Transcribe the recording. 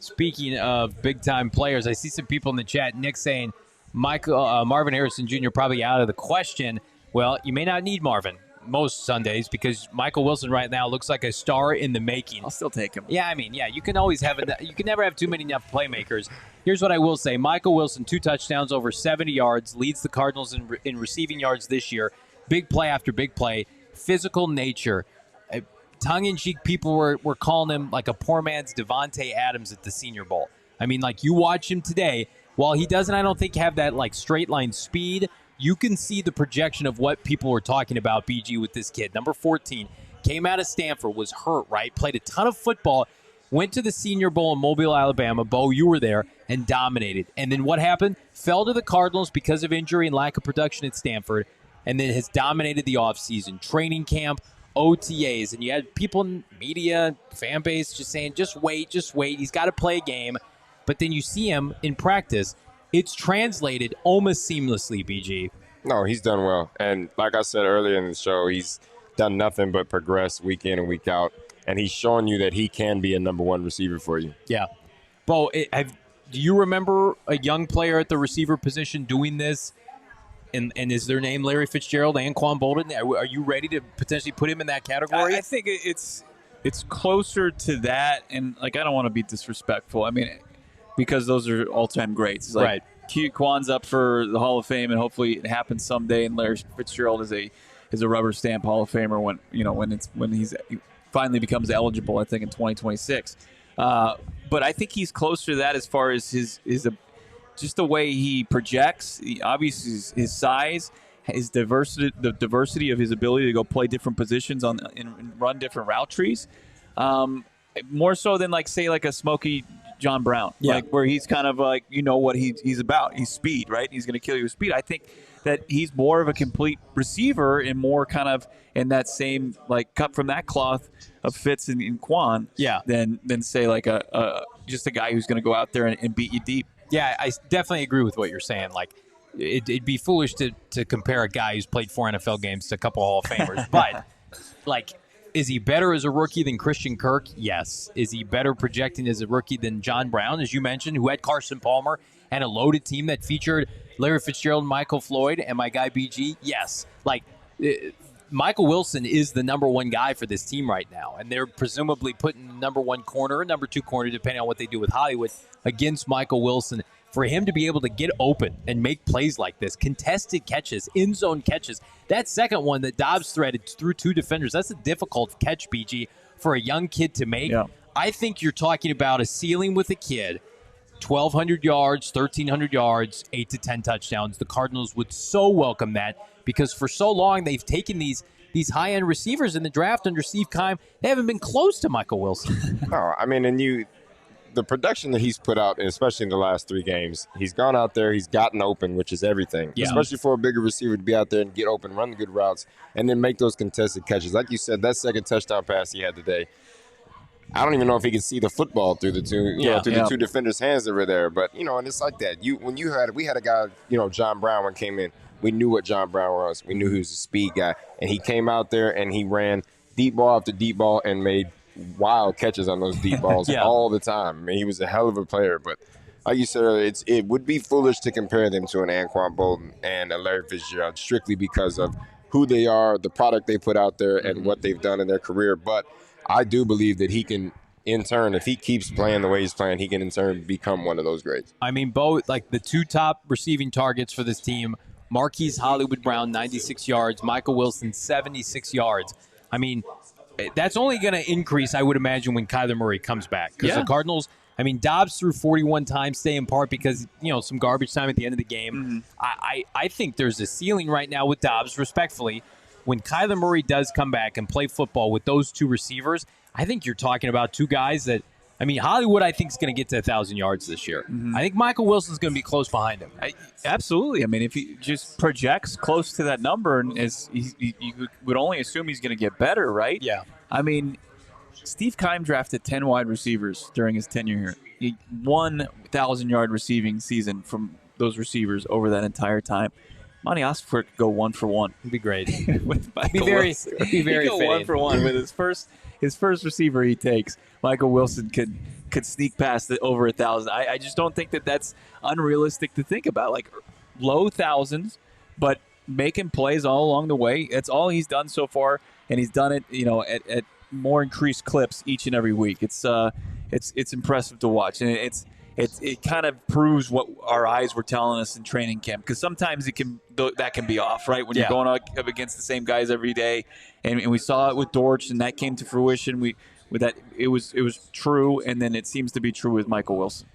Speaking of big-time players, I see some people in the chat. Nick saying Marvin Harrison Jr. probably out of the question. Well, you may not need Marvin most Sundays because Michael Wilson right now looks like a star in the making. I'll still take him. Yeah, you can always have you can never have too many enough playmakers. Here's what I will say. Michael Wilson, 2 touchdowns, over 70 yards, leads the Cardinals in receiving yards this year. Big play after big play. Physical nature. Tongue-in-cheek, people were calling him like a poor man's Devontae Adams at the Senior Bowl. I mean, like, you watch him today, while he doesn't, I don't think, have that, like, straight-line speed, you can see the projection of what people were talking about, BG, with this kid. Number 14, came out of Stanford, was hurt, right? Played a ton of football, went to the Senior Bowl in Mobile, Alabama. Bo, you were there, and dominated. And then what happened? Fell to the Cardinals because of injury and lack of production at Stanford, and then has dominated the offseason. Training camp, OTAs, and you had people in media, fan base just saying, just wait. He's got to play a game. But then you see him in practice. It's translated almost seamlessly, BG. No, he's done well. And like I said earlier in the show, he's done nothing but progress week in and week out. And he's showing you that he can be a number one receiver for you. Yeah. Bo, do you remember a young player at the receiver position doing this? And is their name Larry Fitzgerald, Anquan Boldin? Are you ready to potentially put him in that category? I think it's closer to that, and like I don't want to be disrespectful. I mean, because those are all-time greats. It's like, right. Anquan's up for the Hall of Fame, and hopefully it happens someday. And Larry Fitzgerald is a rubber stamp Hall of Famer when he finally becomes eligible. I think in 2026. But I think he's closer to that as far as his just the way he projects, obviously his size, his diversity, the diversity of his ability to go play different positions and run different route trees, more so than like a Smokey John Brown, like where he's kind of like what he's about. He's speed, right? He's going to kill you with speed. I think that he's more of a complete receiver and more kind of in that same like cut from that cloth of Fitz and Quan, than say like just a guy who's going to go out there and beat you deep. Yeah, I definitely agree with what you're saying. Like, it'd be foolish to compare a guy who's played 4 NFL games to a couple Hall of Famers. But, like, is he better as a rookie than Christian Kirk? Yes. Is he better projecting as a rookie than John Brown, as you mentioned, who had Carson Palmer and a loaded team that featured Larry Fitzgerald, Michael Floyd, and my guy BG? Yes. Like, Michael Wilson is the number one guy for this team right now, and they're presumably putting the number one corner or number two corner, depending on what they do with Hollywood, against Michael Wilson. For him to be able to get open and make plays like this, contested catches, in-zone catches, that second one that Dobbs threaded through 2 defenders, that's a difficult catch, BG, for a young kid to make. Yeah. I think you're talking about a ceiling with a kid, 1,200 yards, 1,300 yards, 8 to 10 touchdowns. The Cardinals would so welcome that because for so long they've taken these high-end receivers in the draft under Steve Keim. They haven't been close to Michael Wilson. No, I mean, the production that he's put out, especially in the last 3 games, he's gone out there, he's gotten open, which is everything, especially for a bigger receiver to be out there and get open, run the good routes, and then make those contested catches. Like you said, that second touchdown pass he had today, I don't even know if he could see the football through the the 2 defenders' hands that were there. But, and it's like that. We had a guy, John Brown, when came in, we knew what John Brown was. We knew he was a speed guy. And he came out there and he ran deep ball after deep ball and made wild catches on those deep balls all the time. I mean, he was a hell of a player. But like you said earlier, it would be foolish to compare them to an Anquan Boldin and a Larry Fitzgerald strictly because of who they are, the product they put out there, and what they've done in their career. But I do believe that he can, in turn, if he keeps playing the way he's playing, he can, in turn, become one of those greats. I mean, Bo, like the 2 top receiving targets for this team, Marquise Hollywood Brown, 96 yards, Michael Wilson, 76 yards. I mean, that's only going to increase, I would imagine, when Kyler Murray comes back. Because the Cardinals, I mean, Dobbs threw 41 times, stay in part because, some garbage time at the end of the game. I think there's a ceiling right now with Dobbs, respectfully. When Kyler Murray does come back and play football with those 2 receivers, I think you're talking about 2 guys that, I mean, Hollywood, I think, is going to get to 1,000 yards this year. I think Michael Wilson's going to be close behind him. Absolutely. I mean, if he just projects close to that number, and you would only assume he's going to get better, right? Yeah. I mean, Steve Keim drafted 10 wide receivers during his tenure here. He 1,000-yard receiving season from those receivers over that entire time. Monty Osborne could go 1 for 1. It'd be great. With It'd be very He'd go fitting. 1 for 1 with his first receiver he takes. Michael Wilson could could sneak past over 1,000. I just don't think that that's unrealistic to think about. Like low thousands, but making plays all along the way. That's all he's done so far, and he's done it, at more increased clips each and every week. It's impressive to watch, and it kind of proves what our eyes were telling us in training camp. Because sometimes that can be off, right? When you're going up against the same guys every day, and we saw it with Dortch, and that came to fruition. It was true, and then it seems to be true with Michael Wilson.